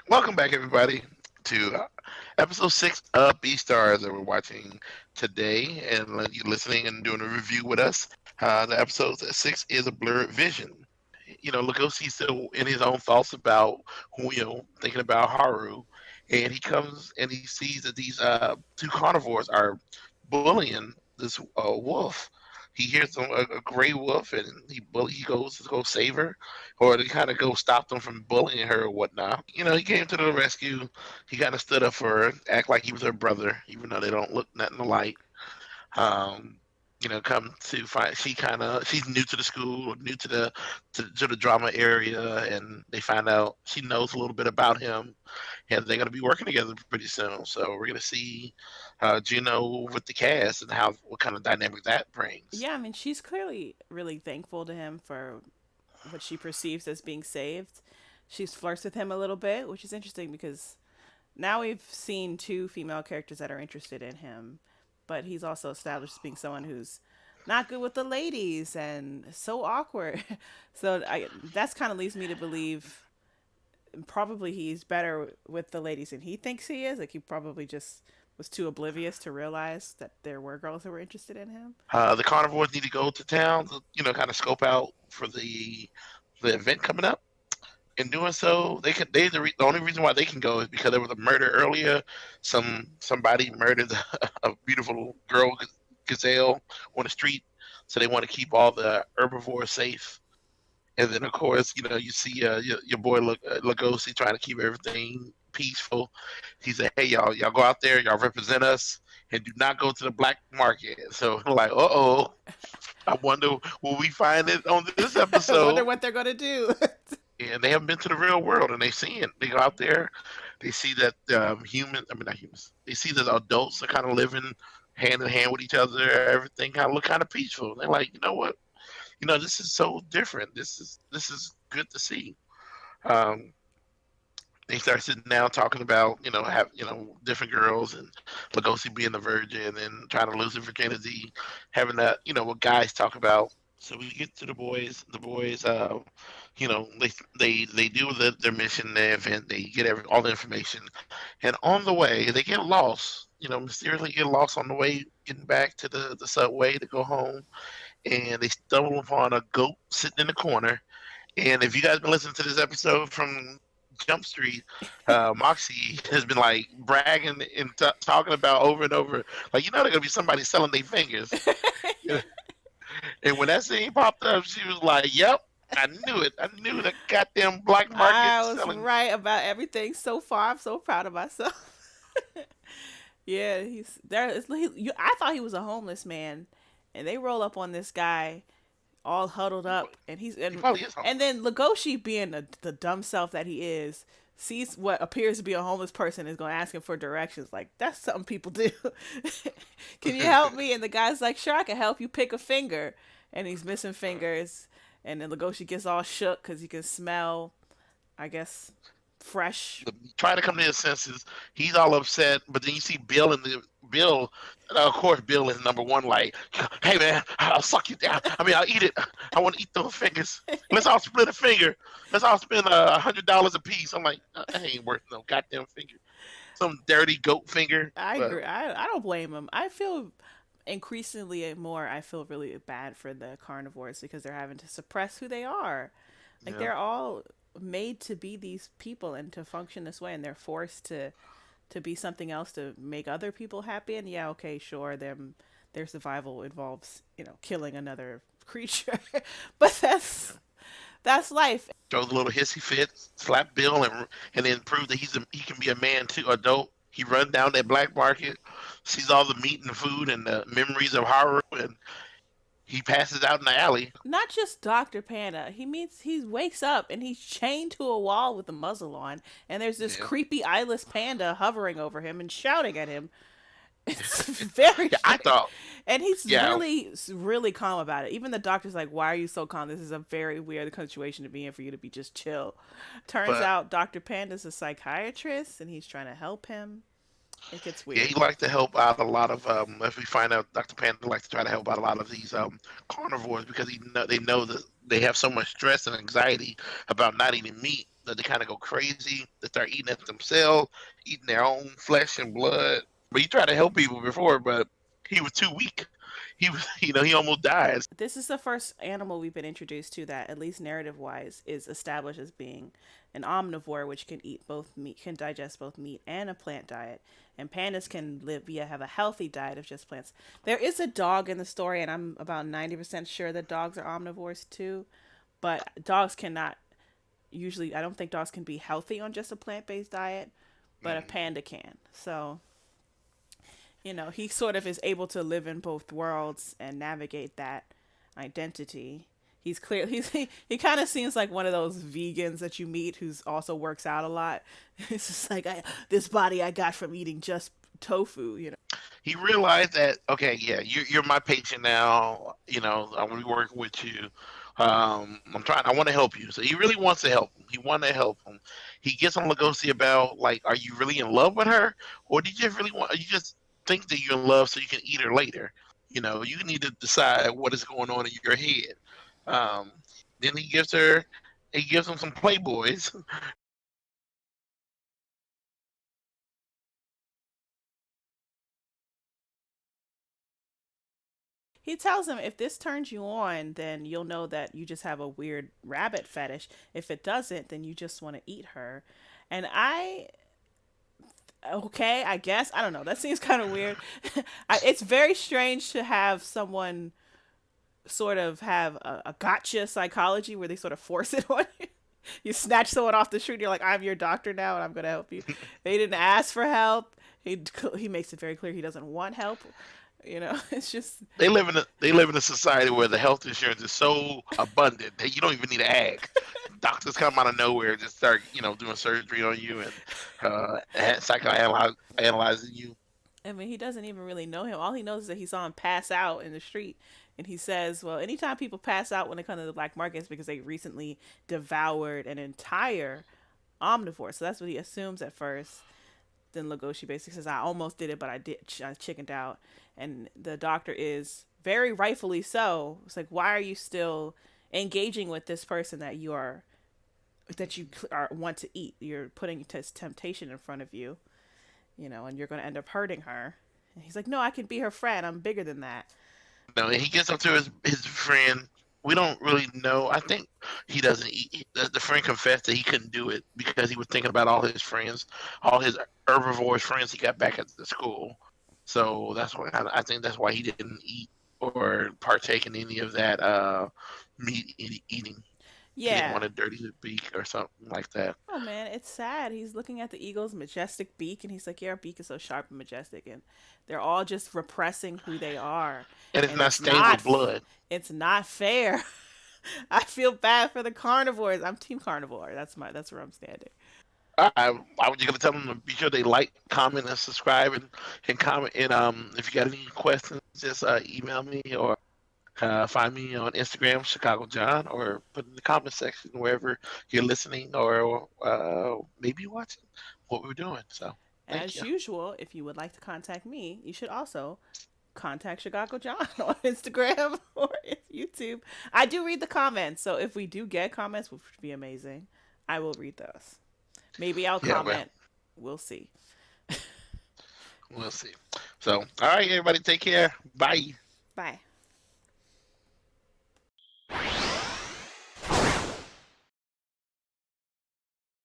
Welcome back, everybody, to episode 6 of Beastars that we're watching today. And you listening and doing a review with us. The episode 6 is A Blurred Vision. Legosi's still in his own thoughts about, thinking about Haru. And he comes and he sees that these two carnivores are bullying this wolf. He hears a gray wolf, and he goes to go save her, or to kind of go stop them from bullying her or whatnot. He came to the rescue. He kind of stood up for her, act like he was her brother, even though they don't look nothing alike. Um, come to find she's new to the school, new to the drama area, and they find out she knows a little bit about him, and they're going to be working together pretty soon. So we're going to see Juno with the cast and how what kind of dynamic that brings. Yeah, I mean, she's clearly really thankful to him for what she perceives as being saved. She's flirts with him a little bit, which is interesting because now we've seen two female characters that are interested in him, but he's also established as being someone who's not good with the ladies and so awkward. That's kind of leads me to believe probably he's better with the ladies than he thinks he is. Like he probably just was too oblivious to realize that there were girls that were interested in him. The carnivores need to go to town to kind of scope out for the event coming up. In doing so, the only reason why they can go is because there was a murder earlier. Somebody murdered a beautiful girl gazelle on the street, so they want to keep all the herbivores safe. And then, of course, you see your boy Legoshi trying to keep everything peaceful. He said, "Hey, y'all go out there, y'all represent us, and do not go to the black market." So, like, I wonder will we find it on this I episode? wonder what they're gonna do. And they haven't been to the real world, and they see it. They go out there, they see that not humans. They see that adults are kind of living hand in hand with each other. Everything kind of look kind of peaceful. They're like, you know what? This is so different. This is good to see. Um, they start sitting down talking about have different girls and Legoshi being the virgin and trying to lose her virginity, having that what guys talk about. So we get to the boys. The boys, they do their mission, their event. They get all the information, and on the way they get lost. Mysteriously get lost on the way getting back to the subway to go home, and they stumble upon a goat sitting in the corner. And if you guys been listening to this episode from Jump Street, Moxie has been like bragging and talking about over and over, like there's gonna be somebody selling their fingers. And when that scene popped up, she was like, "Yep, I knew it. I knew the goddamn black market I was selling." right about everything so far. I'm so proud of myself. Yeah, he's there. I thought he was a homeless man, and they roll up on this guy all huddled up, and He probably is and homeless. then Legoshi, being the dumb self that he is, sees what appears to be a homeless person is going to ask him for directions. Like that's something people do. Can you help me? And the guy's like, "Sure, I can help you pick a finger," and he's missing fingers. And then Legoshi gets all shook because he can smell, I guess, fresh. Trying to come to his senses. He's all upset, but then you see Bill and Bill. Of course, Bill is number one. Like, hey man, I'll suck you down. I mean, I'll eat it. I want to eat those fingers. Let's all split a finger. Let's all spend $100 a piece. I'm like, that ain't worth no goddamn finger. Some dirty goat finger. I But agree. I don't blame him. I feel increasingly more. I feel really bad for the carnivores because they're having to suppress who they are. Like yeah, they're all made to be these people and to function this way, and they're forced to be something else to make other people happy. And yeah, okay, sure, their survival involves killing another creature, but yeah. that's life. Throws a little hissy fit, slap Bill, and then prove that he can be a man too, adult. He runs down that black market, sees all the meat and the food and the memories of Haru, and he passes out in the alley. Not just Dr. Panda. He wakes up and he's chained to a wall with a muzzle on, and there's this Yeah, creepy eyeless panda hovering over him and shouting at him. It's very yeah. I strange. thought, And he's yeah, really calm about it. Even the doctor's like, "Why are you so calm? This is a very weird situation to be in for you to be just chill." Turns but out Dr. Panda's a psychiatrist and he's trying to help him. It gets yeah, weird. he likes to help out a lot of. If we find out, Dr. Panda likes to try to help out a lot of these carnivores because they know that they have so much stress and anxiety about not eating meat. that they kind of go crazy. They start eating it themselves, eating their own flesh and blood. But he tried to help people before, but he was too weak. He was, he almost died. This is the first animal we've been introduced to that, at least narrative wise, is established as being an omnivore, which can eat both meat, can digest both meat and a plant diet. And pandas can have a healthy diet of just plants. There is a dog in the story, and I'm about 90% sure that dogs are omnivores too. But dogs cannot, usually, I don't think dogs can be healthy on just a plant based diet, but a Mm. panda can. So he sort of is able to live in both worlds and navigate that identity. He's clear. He kind of seems like one of those vegans that you meet who's also works out a lot. It's just like this body I got from eating just tofu. He realized that, okay, yeah, you're my patient now. I'm gonna be working with you. I want to help you. So he really wants to help him. He wanted to help him. He gets on Legoshi about, like, are you really in love with her, or do you just really want? You just think that you're in love so you can eat her later. You need to decide what is going on in your head. Um, then he gives him some Playboys. He tells him if this turns you on, then you'll know that you just have a weird rabbit fetish. If it doesn't, then you just want to eat her. And okay, I guess. I don't know. That seems kind of weird. It's very strange to have someone sort of have a gotcha psychology where they sort of force it on you. You snatch someone off the street, and you're like, I'm your doctor now, and I'm going to help you. They didn't ask for help. He makes it very clear he doesn't want help. It's just They live in a society where the health insurance is so abundant that you don't even need to ask. Doctors come out of nowhere and just start doing surgery on you and psychoanalyzing you. I mean, he doesn't even really know him. All he knows is that he saw him pass out in the street. And he says, well, anytime people pass out when they come to the black market, it's because they recently devoured an entire omnivore. So that's what he assumes at first. Then Legoshi basically says, I almost did it, but I chickened out. And the doctor is very rightfully so. It's like, why are you still engaging with this person that you want to eat? You're putting this temptation in front of you, and you're going to end up hurting her. And he's like, no, I can be her friend. I'm bigger than that. No, and he gets up to his friend. We don't really know. I think he doesn't. The friend confessed that he couldn't do it because he was thinking about all his friends, all his herbivore friends he got back at the school. So that's why I think that's why he didn't eat or partake in any of that eating. He didn't Yeah. want to dirty his beak or something like that. Oh man, it's sad. He's looking at the eagle's majestic beak and he's like, yeah, our beak is so sharp and majestic, and they're all just repressing who they are. And it's And not stained with blood. it's not fair. I feel bad for the carnivores. I'm team carnivore. That's where I'm standing. I was just gonna tell them to be sure they like, comment, and subscribe, and comment. And if you got any questions, just email me or find me on Instagram, Chicagojon, or put in the comment section wherever you're listening or maybe watching what we're doing. So thank As you. usual, if you would like to contact me, you should also contact Chicago John on Instagram or YouTube. I do read the comments, so if we do get comments, which would be amazing, I will read those. Maybe I'll Yeah, well, comment. We'll see. we'll see. So, all right, everybody, take care. Bye. Bye.